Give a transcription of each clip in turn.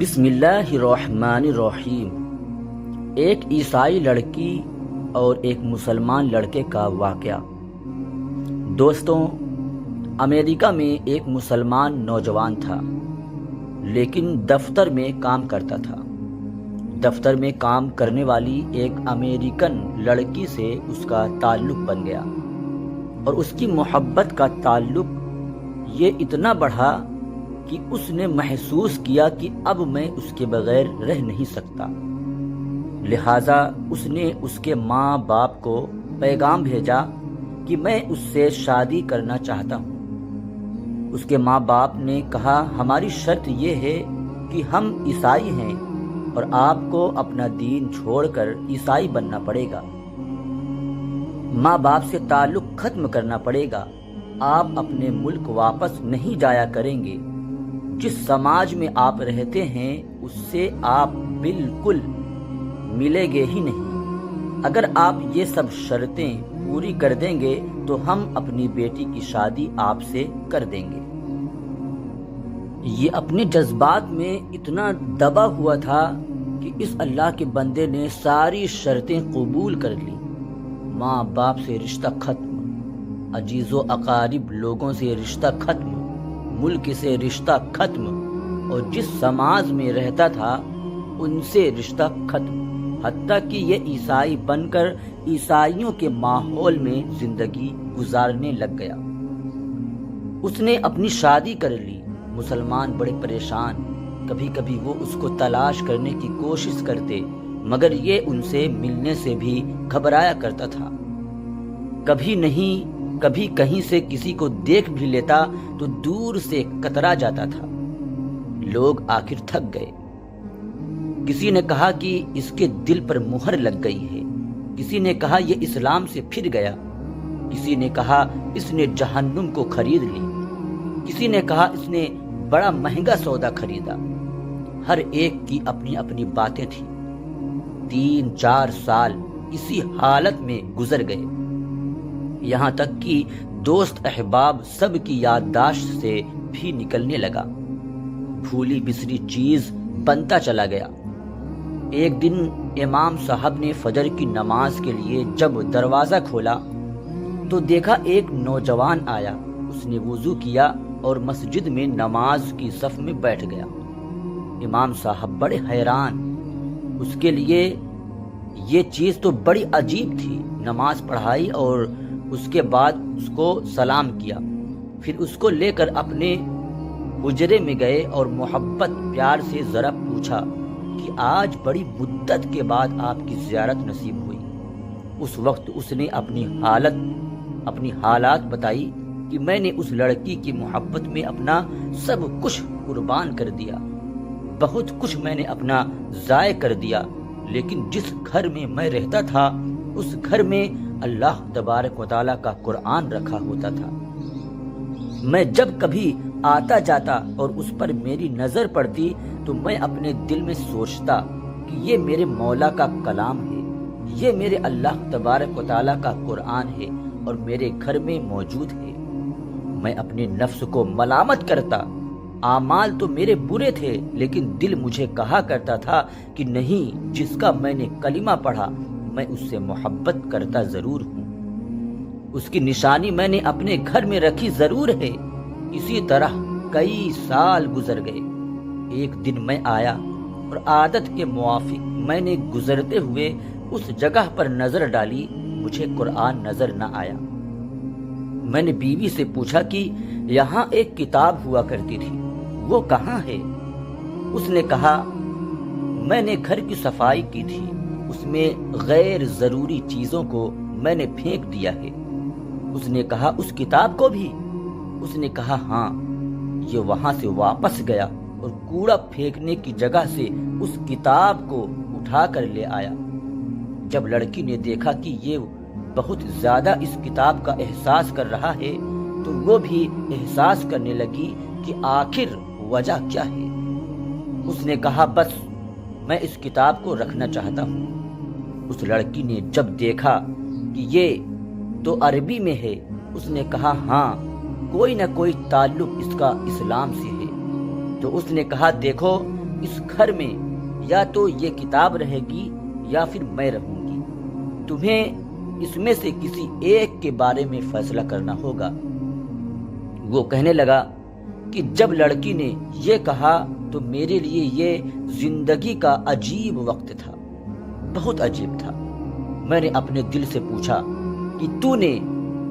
بسم اللہ الرحمن الرحیم۔ ایک عیسائی لڑکی اور ایک مسلمان لڑکے کا واقعہ۔ دوستوں، امریکہ میں ایک مسلمان نوجوان تھا، لیکن دفتر میں کام کرتا تھا۔ دفتر میں کام کرنے والی ایک امریکن لڑکی سے اس کا تعلق بن گیا، اور اس کی محبت کا تعلق یہ اتنا بڑھا کہ اس نے محسوس کیا کہ اب میں اس کے بغیر رہ نہیں سکتا۔ لہٰذا اس نے اس کے ماں باپ کو پیغام بھیجا کہ میں اس سے شادی کرنا چاہتا ہوں۔ اس کے ماں باپ نے کہا، ہماری شرط یہ ہے کہ ہم عیسائی ہیں اور آپ کو اپنا دین چھوڑ کر عیسائی بننا پڑے گا۔ ماں باپ سے تعلق ختم کرنا پڑے گا۔ آپ اپنے ملک واپس نہیں جایا کریں گے۔ جس سماج میں آپ رہتے ہیں اس سے آپ بالکل ملیں گے ہی نہیں۔ اگر آپ یہ سب شرطیں پوری کر دیں گے تو ہم اپنی بیٹی کی شادی آپ سے کر دیں گے۔ یہ اپنے جذبات میں اتنا دبا ہوا تھا کہ اس اللہ کے بندے نے ساری شرطیں قبول کر لی۔ ماں باپ سے رشتہ ختم، عزیز و اقارب لوگوں سے رشتہ ختم، ملک سے رشتہ ختم، اور جس سماج میں رہتا تھا ان سے رشتہ ختم، حتیٰ کہ یہ عیسائی بن کر عیسائیوں کے ماحول میں زندگی گزارنے لگ گیا۔ اس نے اپنی شادی کر لی۔ مسلمان بڑے پریشان، کبھی کبھی وہ اس کو تلاش کرنے کی کوشش کرتے، مگر یہ ان سے ملنے سے بھی گھبرایا کرتا تھا۔ کبھی نہیں، کبھی کہیں سے کسی کو دیکھ بھی لیتا تو دور سے کترا جاتا تھا۔ لوگ آخر تھک گئے۔ کسی نے کہا کہ اس کے دل پر مہر لگ گئی ہے، کسی نے کہا یہ اسلام سے پھر گیا، کسی نے کہا اس نے جہنم کو خرید لی، کسی نے کہا اس نے بڑا مہنگا سودا خریدا۔ ہر ایک کی اپنی اپنی باتیں تھیں۔ 3-4 سال اسی حالت میں گزر گئے، یہاں تک کہ دوست احباب سب کی یادداشت سے بھی نکلنے لگا۔ بھولی بسری چیز بنتا چلا گیا۔ ایک دن امام صاحب نے فجر کی نماز کے لیے جب دروازہ کھولا تو دیکھا ایک نوجوان آیا۔ اس نے وضو کیا اور مسجد میں نماز کی صف میں بیٹھ گیا۔ امام صاحب بڑے حیران۔ اس کے لیے یہ چیز تو بڑی عجیب تھی۔ نماز پڑھائی اور اس کے بعد اس کو سلام کیا، پھر اس کو لے کر اپنے حجرے میں گئے اور محبت پیار سے ذرا پوچھا کہ آج بڑی مدت کے بعد آپ کی زیارت نصیب ہوئی۔ اس وقت اس نے اپنی حالات بتائی کہ میں نے اس لڑکی کی محبت میں اپنا سب کچھ قربان کر دیا، بہت کچھ میں نے اپنا ضائع کر دیا، لیکن جس گھر میں میں رہتا تھا اس گھر میں اللہ تبارک و تعالیٰ کا قرآن رکھا ہوتا تھا۔ میں جب کبھی آتا جاتا اور اس پر میری نظر پڑتی تو میں اپنے دل میں سوچتا کہ یہ میرے مولا کا کلام ہے، یہ میرے اللہ تبارک و تعالیٰ کا قرآن ہے اور میرے گھر میں موجود ہے۔ میں اپنے نفس کو ملامت کرتا۔ اعمال تو میرے برے تھے، لیکن دل مجھے کہا کرتا تھا کہ نہیں، جس کا میں نے کلمہ پڑھا میں اس سے محبت کرتا ضرور ہوں، اس کی نشانی میں نے اپنے گھر میں رکھی ضرور ہے۔ اسی طرح کئی سال گزر گئے۔ ایک دن میں آیا اور عادت کے موافق میں نے گزرتے ہوئے اس جگہ پر نظر ڈالی، مجھے قرآن نظر نہ آیا۔ میں نے بیوی سے پوچھا کہ یہاں ایک کتاب ہوا کرتی تھی، وہ کہاں ہے؟ اس نے کہا میں نے گھر کی صفائی کی تھی، اس میں غیر ضروری چیزوں کو میں نے پھینک دیا ہے۔ اس نے کہا اس کتاب کو بھی؟ اس نے کہا ہاں۔ یہ وہاں سے واپس گیا اور کوڑا پھینکنے کی جگہ سے اس کتاب کو اٹھا کر لے آیا۔ جب لڑکی نے دیکھا کہ یہ بہت زیادہ اس کتاب کا احساس کر رہا ہے تو وہ بھی احساس کرنے لگی کہ آخر وجہ کیا ہے۔ اس نے کہا بس میں اس کتاب کو رکھنا چاہتا ہوں۔ اس لڑکی نے جب دیکھا کہ یہ تو عربی میں ہے، اس نے کہا ہاں، کوئی نہ کوئی تعلق اس کا اسلام سے ہے۔ تو اس نے کہا دیکھو اس گھر میں یا تو یہ کتاب رہے گی یا پھر میں رہوں گی، تمہیں اس میں سے کسی ایک کے بارے میں فیصلہ کرنا ہوگا۔ وہ کہنے لگا کہ جب لڑکی نے یہ کہا تو میرے لیے یہ زندگی کا عجیب وقت تھا، بہت عجیب تھا۔ میں نے اپنے دل سے پوچھا کہ تو نے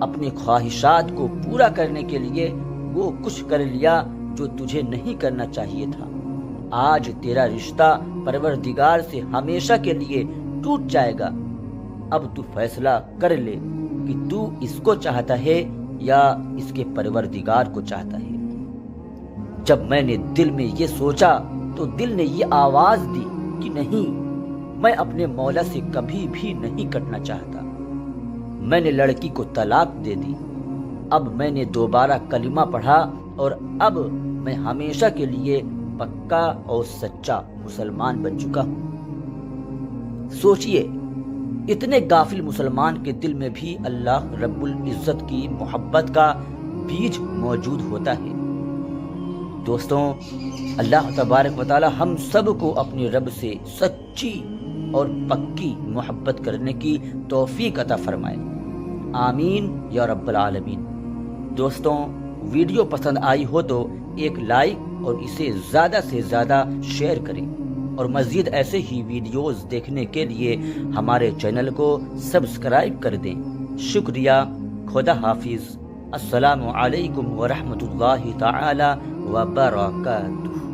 اپنی خواہشات کو پورا کرنے کے لیے وہ کچھ کر لیا جو تجھے نہیں کرنا چاہیے تھا۔ آج تیرا رشتہ پروردگار سے ہمیشہ کے لیے ٹوٹ جائے گا۔ اب تو فیصلہ کر لے کہ تو اس کو چاہتا ہے یا اس کے پروردگار کو چاہتا ہے۔ جب میں نے دل میں یہ سوچا تو دل نے یہ آواز دی کہ نہیں، میں اپنے مولا سے کبھی بھی نہیں کٹنا چاہتا۔ میں نے لڑکی کو طلاق دے دی۔ اب میں نے دوبارہ کلمہ پڑھا اور اب میں ہمیشہ کے لیے پکا اور سچا مسلمان بن چکا ہوں۔ سوچئے، اتنے غافل مسلمان کے دل میں بھی اللہ رب العزت کی محبت کا بیج موجود ہوتا ہے۔ دوستوں، اللہ تبارک و تعالی ہم سب کو اپنے رب سے سچی اور پکی محبت کرنے کی توفیق عطا فرمائے، آمین یا رب العالمین۔ دوستوں، ویڈیو پسند آئی ہو تو ایک لائک اور اسے زیادہ سے زیادہ شیئر کریں، اور مزید ایسے ہی ویڈیوز دیکھنے کے لیے ہمارے چینل کو سبسکرائب کر دیں۔ شکریہ، خدا حافظ، السلام علیکم ورحمۃ اللہ تعالی وبرکاتہ۔